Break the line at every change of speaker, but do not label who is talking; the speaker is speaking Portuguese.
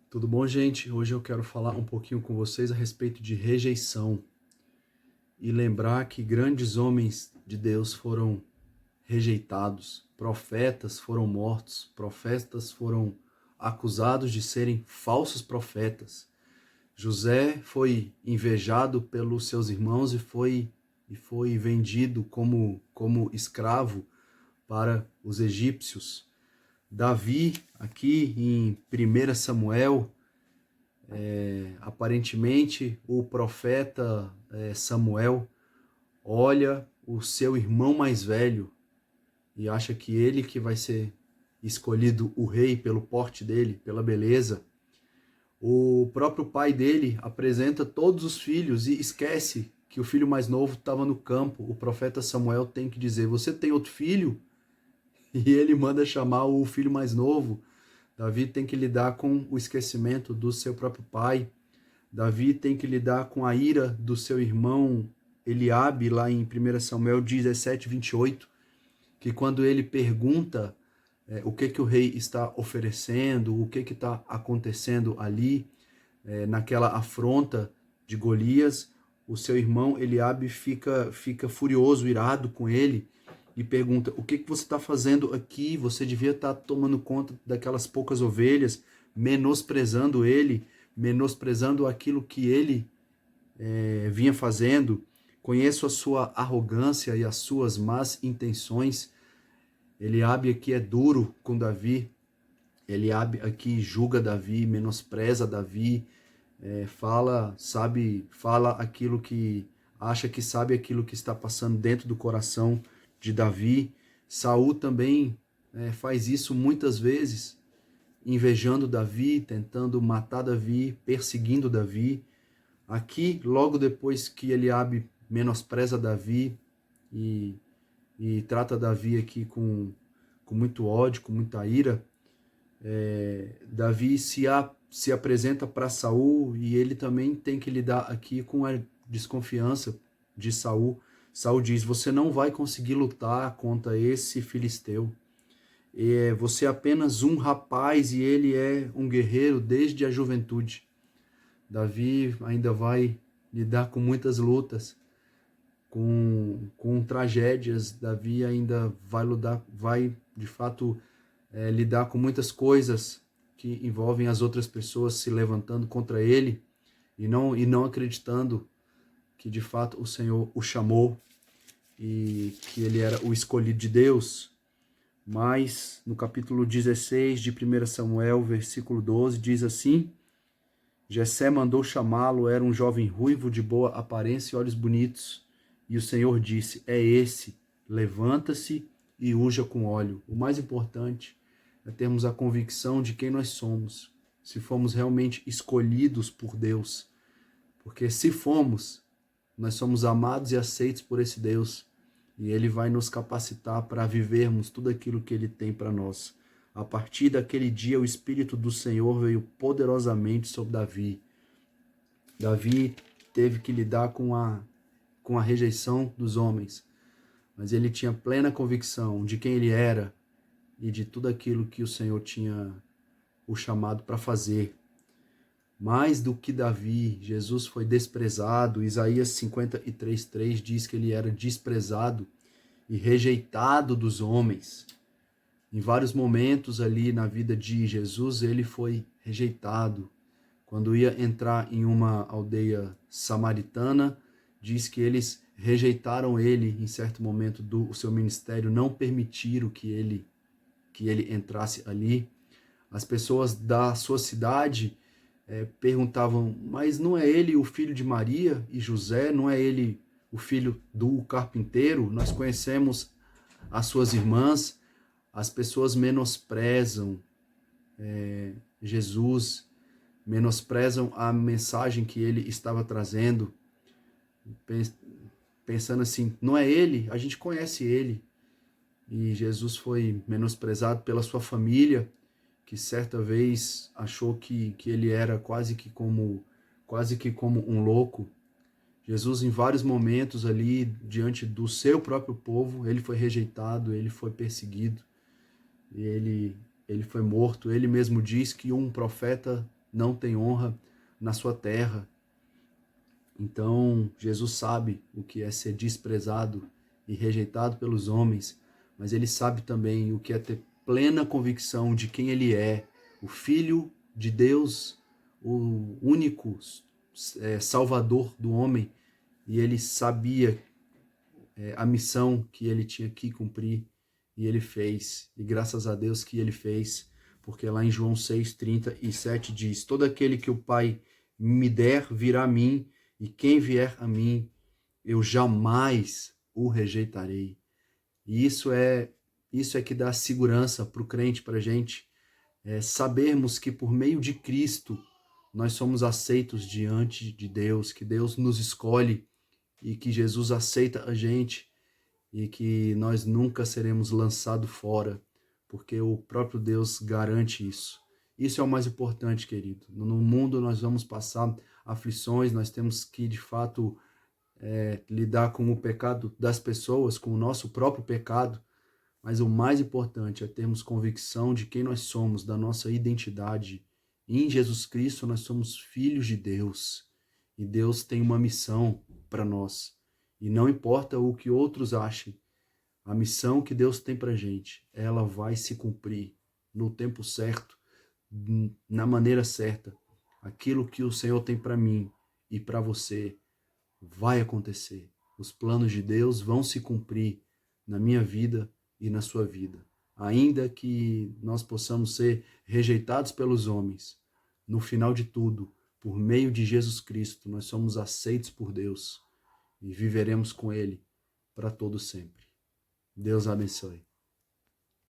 Tudo bom, gente? Hoje eu quero falar um pouquinho com vocês a respeito de rejeição e lembrar que grandes homens de Deus foram rejeitados, profetas foram mortos, profetas foram acusados de serem falsos profetas. José foi invejado pelos seus irmãos e foi vendido como escravo para os egípcios. Davi, aqui em 1 Samuel, aparentemente o profeta Samuel olha o seu irmão mais velho e acha que ele que vai ser escolhido o rei pelo porte dele, pela beleza. O próprio pai dele apresenta todos os filhos e esquece que o filho mais novo estava no campo. O profeta Samuel tem que dizer: "Você tem outro filho?" E ele manda chamar o filho mais novo. Davi tem que lidar com o esquecimento do seu próprio pai. Davi tem que lidar com a ira do seu irmão Eliabe, lá em 1 Samuel 17, 28, que quando ele pergunta o que o rei está oferecendo, o que está acontecendo ali, naquela afronta de Golias, o seu irmão Eliabe fica furioso, irado com ele, e pergunta: o que você está fazendo aqui? Você devia estar tomando conta daquelas poucas ovelhas, menosprezando ele, menosprezando aquilo que ele vinha fazendo. Conheço a sua arrogância e as suas más intenções. Eliabe aqui é duro com Davi. Eliabe aqui julga Davi, menospreza Davi, fala aquilo que acha que sabe aquilo que está passando dentro do coração de Davi. Saul também faz isso muitas vezes, invejando Davi, tentando matar Davi, perseguindo Davi. Aqui, logo depois que Eliabe menospreza Davi e, e trata Davi aqui com muito ódio, com muita ira, Davi se apresenta para Saul e ele também tem que lidar aqui com a desconfiança de Saul. Saul diz: "Você não vai conseguir lutar contra esse filisteu. Você é apenas um rapaz e ele é um guerreiro desde a juventude." Davi ainda vai lidar com muitas lutas, com tragédias. Davi ainda vai de fato lidar com muitas coisas que envolvem as outras pessoas se levantando contra ele e não acreditando que de fato o Senhor o chamou e que ele era o escolhido de Deus. Mas no capítulo 16 de 1 Samuel, versículo 12, diz assim: Jessé mandou chamá-lo, era um jovem ruivo de boa aparência e olhos bonitos. E o Senhor disse: "É esse, levanta-se e unja com óleo." O mais importante é termos a convicção de quem nós somos, se fomos realmente escolhidos por Deus. Porque se fomos, nós somos amados e aceitos por esse Deus. E Ele vai nos capacitar para vivermos tudo aquilo que Ele tem para nós. A partir daquele dia, o Espírito do Senhor veio poderosamente sobre Davi. Davi teve que lidar com a rejeição dos homens, mas ele tinha plena convicção de quem ele era e de tudo aquilo que o Senhor tinha o chamado para fazer. Mais do que Davi, Jesus foi desprezado. Isaías 53:3 diz que ele era desprezado e rejeitado dos homens. Em vários momentos ali na vida de Jesus, ele foi rejeitado. Quando ia entrar em uma aldeia samaritana, diz que eles rejeitaram ele em certo momento do seu ministério, não permitiram que ele entrasse ali. As pessoas da sua cidade perguntavam: "Mas não é ele o filho de Maria e José? Não é ele o filho do carpinteiro? Nós conhecemos as suas irmãs." As pessoas menosprezam Jesus, menosprezam a mensagem que ele estava trazendo, pensando assim: não é ele, a gente conhece ele. E Jesus foi menosprezado pela sua família, que certa vez achou que ele era quase que como um louco. Jesus, em vários momentos ali, diante do seu próprio povo, ele foi rejeitado, ele foi perseguido, e ele foi morto. Ele mesmo diz que um profeta não tem honra na sua terra. Então, Jesus sabe o que é ser desprezado e rejeitado pelos homens, mas ele sabe também o que é ter plena convicção de quem ele é, o Filho de Deus, o único Salvador do homem, e ele sabia a missão que ele tinha que cumprir, e ele fez, e graças a Deus que ele fez, porque lá em João 6:37 diz: todo aquele que o Pai me der virá a mim, e quem vier a mim, eu jamais o rejeitarei. E isso é que dá segurança para o crente, para a gente, sabermos que por meio de Cristo nós somos aceitos diante de Deus, que Deus nos escolhe e que Jesus aceita a gente e que nós nunca seremos lançados fora, porque o próprio Deus garante isso. Isso é o mais importante, querido. No mundo nós vamos passar aflições, nós temos que, de fato, lidar com o pecado das pessoas, com o nosso próprio pecado, mas o mais importante é termos convicção de quem nós somos, da nossa identidade. Em Jesus Cristo nós somos filhos de Deus, e Deus tem uma missão para nós. E não importa o que outros achem, a missão que Deus tem para a gente, ela vai se cumprir no tempo certo, na maneira certa. Aquilo que o Senhor tem para mim e para você vai acontecer. Os planos de Deus vão se cumprir na minha vida e na sua vida. Ainda que nós possamos ser rejeitados pelos homens, no final de tudo, por meio de Jesus Cristo, nós somos aceitos por Deus e viveremos com Ele para todo sempre. Deus abençoe.